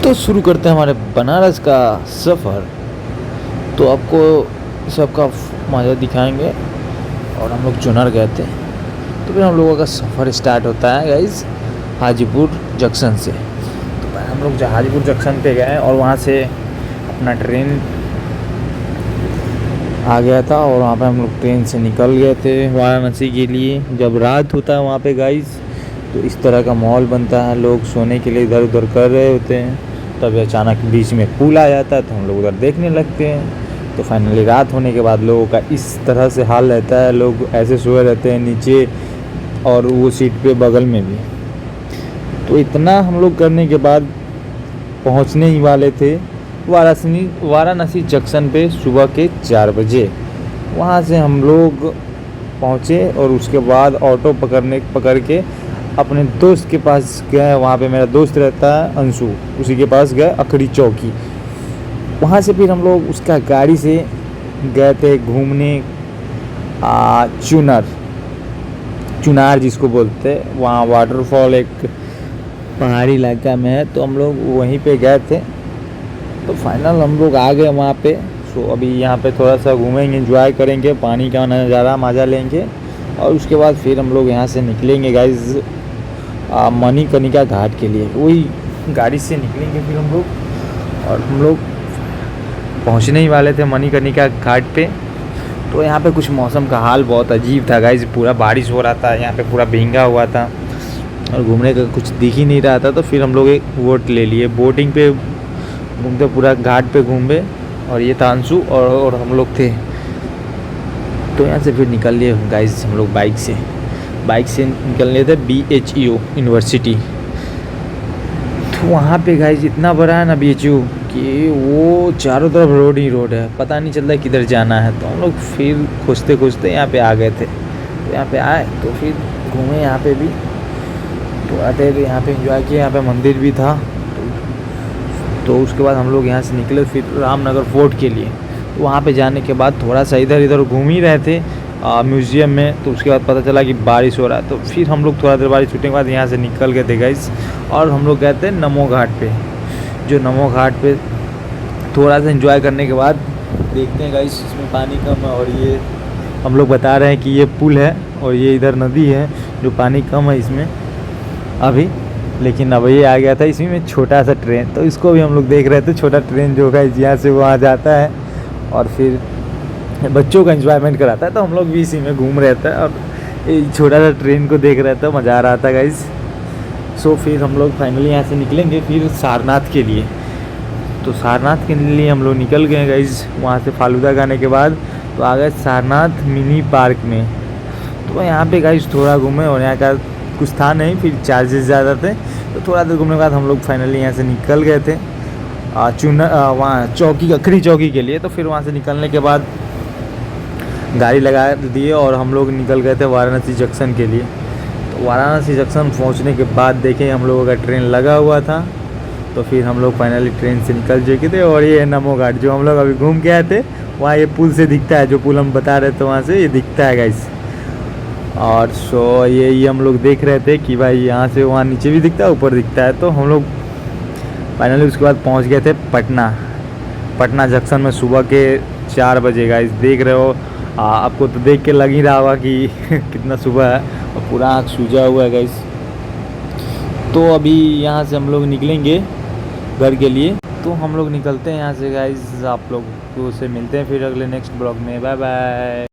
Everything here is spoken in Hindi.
तो शुरू करते हैं हमारे बनारस का सफ़र। तो आपको सबका मज़ा दिखाएंगे। और हम लोग चुनार गए थे, तो फिर हम लोगों का सफ़र स्टार्ट होता है गाइस हाजीपुर जंक्शन से। तो पहले हम लोग हाजीपुर जंक्शन पे गए और वहाँ से अपना ट्रेन आ गया था और वहाँ पे हम लोग ट्रेन से निकल गए थे वाराणसी के लिए। जब रात होता है वहाँ पे गाइस, तो इस तरह का माहौल बनता है, लोग सोने के लिए इधर उधर कर रहे होते हैं। तभी अचानक बीच में पुल आ जाता है तो हम लोग उधर देखने लगते हैं। तो फाइनली रात होने के बाद लोगों का इस तरह से हाल रहता है, लोग ऐसे सोए रहते हैं नीचे और वो सीट पे बगल में भी। तो इतना हम लोग करने के बाद पहुंचने ही वाले थे वाराणसी जंक्शन पे सुबह के 4 बजे। वहाँ से हम लोग पहुँचे और उसके बाद ऑटो पकड़ के अपने दोस्त के पास गए। वहाँ पे मेरा दोस्त रहता है अंशु, उसी के पास गए अखड़ी चौकी। वहाँ से फिर हम लोग उसका गाड़ी से गए थे घूमने चुनार जिसको बोलते हैं। वहाँ वाटरफॉल एक पहाड़ी इलाका में है, तो हम लोग वहीं पे गए थे। तो फाइनल हम लोग आ गए वहाँ पे। सो अभी यहाँ पे थोड़ा सा घूमेंगे, एंजॉय करेंगे, पानी का नज़ारा मज़ा लेंगे और उसके बाद फिर हम लोग यहाँ से निकलेंगे गाइज मणिकर्णिका घाट के लिए। वही गाड़ी से निकलेंगे फिर हम लोग, और हम लोग पहुँचने ही वाले थे मणिकर्णिका घाट पे। तो यहाँ पे कुछ मौसम का हाल बहुत अजीब था गाइज, पूरा बारिश हो रहा था, यहाँ पे पूरा भींगा हुआ था और घूमने का कुछ दिख ही नहीं रहा था। तो फिर हम लोग एक बोट ले लिए, बोटिंग पे घूमते पूरा घाट पे घूमे। और ये था अंशु और हम लोग थे। तो यहाँ से फिर निकल लिए गाइज हम लोग बाइक से निकल लिए थे BHU यूनिवर्सिटी। तो वहाँ पे गाइज इतना बड़ा है ना BHU कि वो चारों तरफ रोड ही रोड है, पता नहीं चलता किधर जाना है। तो हम लोग फिर खोजते यहाँ पे आ गए थे। तो यहाँ पे आए तो फिर घूमे यहाँ पे भी, तो आते थे यहाँ पे एंजॉय किया। यहाँ पे मंदिर भी था। तो उसके बाद हम लोग यहाँ से निकले फिर रामनगर फोर्ट के लिए। तो वहाँ पे जाने के बाद थोड़ा सा इधर उधर घूम ही रहे थे म्यूज़ियम में। तो उसके बाद पता चला कि बारिश हो रहा है, तो फिर हम लोग थोड़ा देर बारिश छूटने के बाद यहाँ से निकल गए थे गाइस। और हम लोग गए थे नमो घाट पे। जो नमो घाट पे थोड़ा सा एंजॉय करने के बाद देखते हैं गाइस इसमें पानी कम है, और ये हम लोग बता रहे हैं कि ये पुल है और ये इधर नदी है जो पानी कम है इसमें अभी। लेकिन अब ये आ गया था इसी में छोटा सा ट्रेन, तो इसको भी हम लोग देख रहे थे। छोटा ट्रेन जो है यहाँ से वहाँ जाता है और फिर बच्चों का एंजॉयमेंट कराता है। तो हम लोग भी इसी में घूम रहे थे और छोटा सा ट्रेन को देख रहे थे, मज़ा आ रहा था गाइस। सो फिर हम लोग फाइनली यहाँ से निकलेंगे फिर सारनाथ के लिए। तो सारनाथ के लिए हम लोग निकल गए गाइस। वहाँ से फालूदा खाने के बाद तो आ गए सारनाथ मिनी पार्क में। तो यहाँ पे गाइस थोड़ा घूमे और यहाँ का कुछ था नहीं, फिर चार्जेस ज़्यादा थे। तो थोड़ा देर घूमने के बाद हम लोग फाइनली यहाँ से निकल गए थे वहाँ अखड़ी चौकी के लिए। तो फिर वहाँ से निकलने के बाद गाड़ी लगा दिए और हम लोग निकल गए थे वाराणसी जंक्शन के लिए। तो वाराणसी जंक्शन पहुँचने के बाद देखें हम लोगों का ट्रेन लगा हुआ था। तो फिर हम लोग फाइनली ट्रेन से निकल चुके थे। और ये नमो घाट जो हम लोग अभी घूम के आए थे, वहाँ ये पुल से दिखता है, जो पुल हम बता रहे थे वहाँ से ये दिखता है गाइस। और सो ये हम लोग देख रहे थे कि भाई यहाँ से वहाँ नीचे भी दिखता है, ऊपर दिखता है। तो हम लोग फाइनली उसके बाद पहुँच गए थे पटना जंक्शन में सुबह के 4 बजे गाइस। देख रहे हो आपको तो देख के लग ही रहा होगा कि कितना सुबह है और पूरा आँख सूजा हुआ है गाइस। तो अभी यहाँ से हम लोग निकलेंगे घर के लिए। तो हम लोग निकलते हैं यहाँ से गाइस। आप लोग से मिलते हैं फिर अगले नेक्स्ट ब्लॉग में। Bye bye.